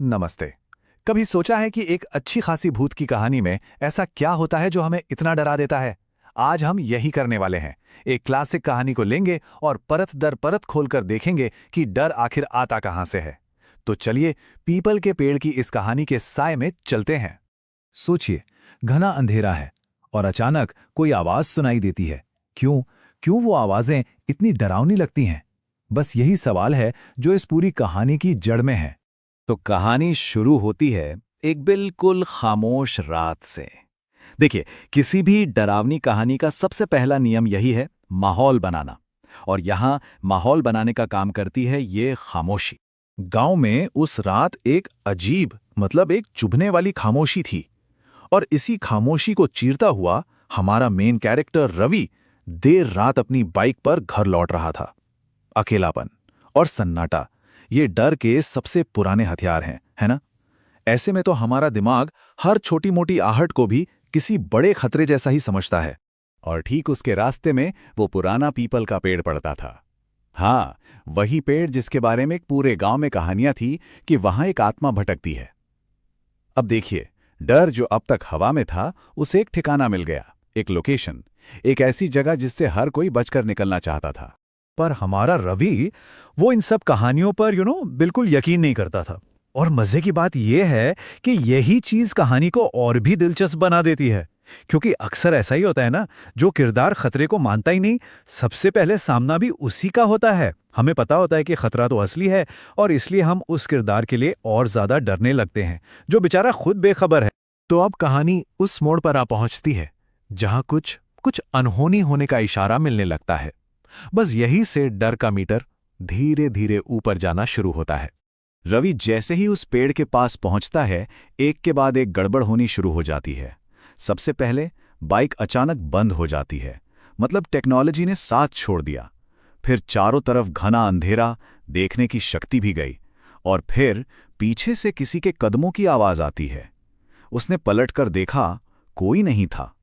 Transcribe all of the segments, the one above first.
नमस्ते। कभी सोचा है कि एक अच्छी खासी भूत की कहानी में ऐसा क्या होता है जो हमें इतना डरा देता है? आज हम यही करने वाले हैं। एक क्लासिक कहानी को लेंगे और परत दर परत खोलकर देखेंगे कि डर आखिर आता कहां से है। तो चलिए पीपल के पेड़ की इस कहानी के साए में चलते हैं। सोचिए, घना अंधेरा है और अचानक कोई आवाज सुनाई देती है। क्यों क्यों वो आवाजें इतनी डरावनी लगती हैं? बस यही सवाल है जो इस पूरी कहानी की जड़ में है। तो कहानी शुरू होती है एक बिल्कुल खामोश रात से। देखिए, किसी भी डरावनी कहानी का सबसे पहला नियम यही है, माहौल बनाना। और यहां माहौल बनाने का काम करती है ये खामोशी। गांव में उस रात एक अजीब एक चुभने वाली खामोशी थी। और इसी खामोशी को चीरता हुआ हमारा मेन कैरेक्टर रवि देर रात अपनी बाइक पर घर लौट रहा था। अकेलापन और सन्नाटा, ये डर के सबसे पुराने हथियार हैं, है ना? ऐसे में तो हमारा दिमाग हर छोटी मोटी आहट को भी किसी बड़े खतरे जैसा ही समझता है। और ठीक उसके रास्ते में वो पुराना पीपल का पेड़ पड़ता था। हाँ, वही पेड़ जिसके बारे में एक पूरे गांव में कहानियां थी कि वहां एक आत्मा भटकती है। अब देखिए, डर जो अब तक हवा में था उसे एक ठिकाना मिल गया, एक लोकेशन, एक ऐसी जगह जिससे हर कोई बचकर निकलना चाहता था। पर हमारा रवि वो इन सब कहानियों पर बिल्कुल यकीन नहीं करता था। और मजे की बात यह है कि यही चीज कहानी को और भी दिलचस्प बना देती है। क्योंकि अक्सर ऐसा ही होता है ना, जो किरदार खतरे को मानता ही नहीं, सबसे पहले सामना भी उसी का होता है। हमें पता होता है कि खतरा तो असली है और इसलिए हम उस किरदार के लिए और ज्यादा डरने लगते हैं, जो बेचारा खुद बेखबर है। तो अब कहानी उस मोड़ पर आ पहुंचती है जहां कुछ कुछ अनहोनी होने का इशारा मिलने लगता है। बस यही से डर का मीटर धीरे धीरे ऊपर जाना शुरू होता है। रवि जैसे ही उस पेड़ के पास पहुंचता है, एक के बाद एक गड़बड़ होनी शुरू हो जाती है। सबसे पहले बाइक अचानक बंद हो जाती है, मतलब टेक्नोलॉजी ने साथ छोड़ दिया। फिर चारों तरफ घना अंधेरा, देखने की शक्ति भी गई। और फिर पीछे से किसी के कदमों की आवाज आती है। उसने पलटकर देखा, कोई नहीं था।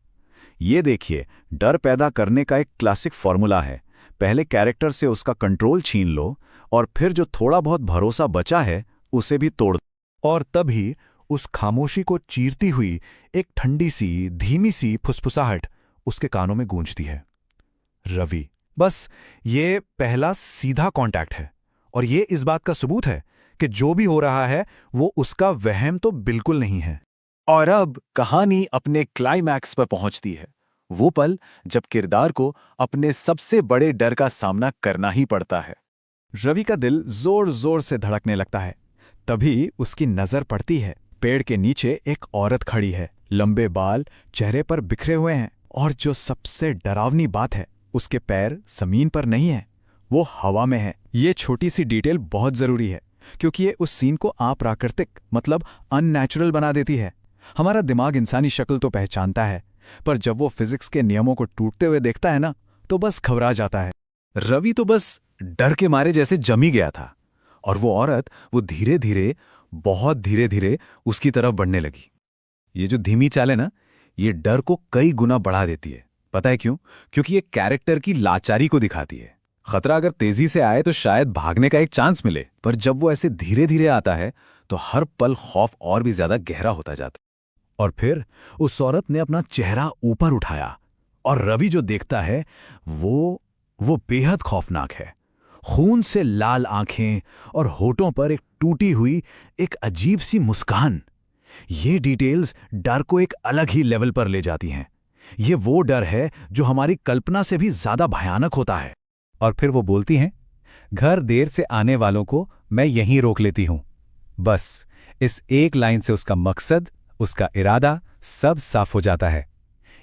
ये देखिए, डर पैदा करने का एक क्लासिक फॉर्मूला है। पहले कैरेक्टर से उसका कंट्रोल छीन लो और फिर जो थोड़ा बहुत भरोसा बचा है उसे भी तोड़ दो। और तभी उस खामोशी को चीरती हुई एक ठंडी सी, धीमी सी फुसफुसाहट उसके कानों में गूंजती है। रवि। बस ये पहला सीधा कांटेक्ट है और ये इस बात का सबूत है कि जो भी हो रहा है वो उसका वहम तो बिल्कुल नहीं है। और अब कहानी अपने क्लाइमैक्स पर पहुंचती है। वो पल जब किरदार को अपने सबसे बड़े डर का सामना करना ही पड़ता है। रवि का दिल जोर जोर से धड़कने लगता है। तभी उसकी नजर पड़ती है, पेड़ के नीचे एक औरत खड़ी है। लंबे बाल चेहरे पर बिखरे हुए हैं और जो सबसे डरावनी बात है, उसके पैर जमीन पर नहीं है, वो हवा में है। ये छोटी सी डिटेल बहुत जरूरी है क्योंकि ये उस सीन को अप्राकृतिक, अननेचुरल बना देती है। हमारा दिमाग इंसानी शक्ल तो पहचानता है, पर जब वो फिजिक्स के नियमों को टूटते हुए देखता है ना, तो बस घबरा जाता है। रवि तो बस डर के मारे जैसे जमी गया था और वो औरत वो धीरे धीरे, बहुत धीरे धीरे उसकी तरफ बढ़ने लगी। ये जो धीमी चाल है ना, ये डर को कई गुना बढ़ा देती है। पता है क्यों? क्योंकि ये कैरेक्टर की लाचारी को दिखाती है। खतरा अगर तेजी से आए तो शायद भागने का एक चांस मिले, पर जब वो ऐसे धीरे धीरे आता है तो हर पल खौफ और भी ज्यादा गहरा होता जाता। और फिर उस औरत ने अपना चेहरा ऊपर उठाया और रवि जो देखता है वो बेहद खौफनाक है। खून से लाल आंखें और होठों पर एक टूटी हुई, एक अजीब सी मुस्कान। ये डिटेल्स डर को एक अलग ही लेवल पर ले जाती हैं। ये वो डर है जो हमारी कल्पना से भी ज्यादा भयानक होता है। और फिर वो बोलती हैं, घर देर से आने वालों को मैं यहीं रोक लेती हूं। बस इस एक लाइन से उसका मकसद, उसका इरादा सब साफ हो जाता है।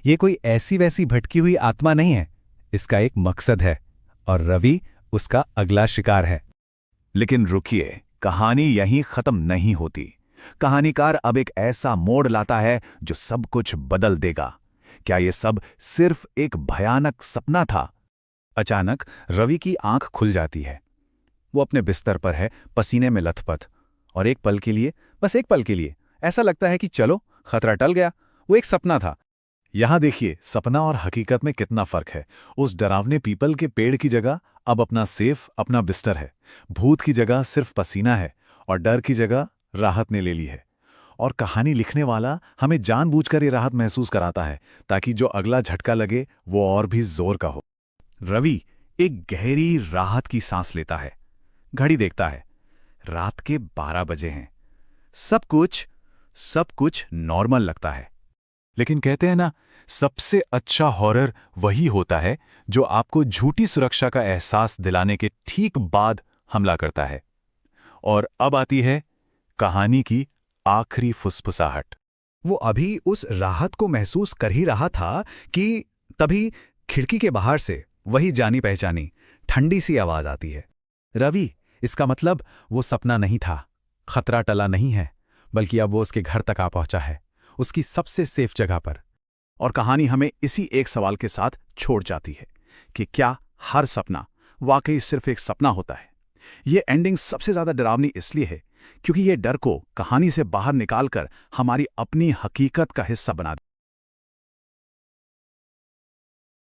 ये कोई ऐसी वैसी भटकी हुई आत्मा नहीं है, इसका एक मकसद है और रवि उसका अगला शिकार है। लेकिन रुकिए, कहानी यहीं खत्म नहीं होती। कहानीकार अब एक ऐसा मोड़ लाता है जो सब कुछ बदल देगा। क्या ये सब सिर्फ एक भयानक सपना था? अचानक रवि की आंख खुल जाती है। वो अपने बिस्तर पर है, पसीने में लथपथ। और एक पल के लिए, बस एक पल के लिए ऐसा लगता है कि चलो खतरा टल गया, वो एक सपना था। यहां देखिए, सपना और हकीकत में कितना फर्क है। उस डरावने पीपल के पेड़ की जगह अब अपना सेफ, अपना बिस्तर है। भूत की जगह सिर्फ पसीना है और डर की जगह राहत ने ले ली है। और कहानी लिखने वाला हमें जानबूझकर ये राहत महसूस कराता है ताकि जो अगला झटका लगे वो और भी जोर का हो। रवि एक गहरी राहत की सांस लेता है, घड़ी देखता है, रात के 12 बजे हैं। सब कुछ नॉर्मल लगता है। लेकिन कहते हैं ना, सबसे अच्छा हॉरर वही होता है जो आपको झूठी सुरक्षा का एहसास दिलाने के ठीक बाद हमला करता है। और अब आती है कहानी की आखिरी फुसफुसाहट। वो अभी उस राहत को महसूस कर ही रहा था कि तभी खिड़की के बाहर से वही जानी पहचानी ठंडी सी आवाज आती है। रवि, इसका मतलब वो सपना नहीं था, खतरा टला नहीं है, बल्कि अब वो उसके घर तक आ पहुंचा है, उसकी सबसे सेफ जगह पर। और कहानी हमें इसी एक सवाल के साथ छोड़ जाती है कि क्या हर सपना वाकई सिर्फ एक सपना होता है। ये एंडिंग सबसे ज्यादा डरावनी इसलिए है क्योंकि ये डर को कहानी से बाहर निकालकर हमारी अपनी हकीकत का हिस्सा बना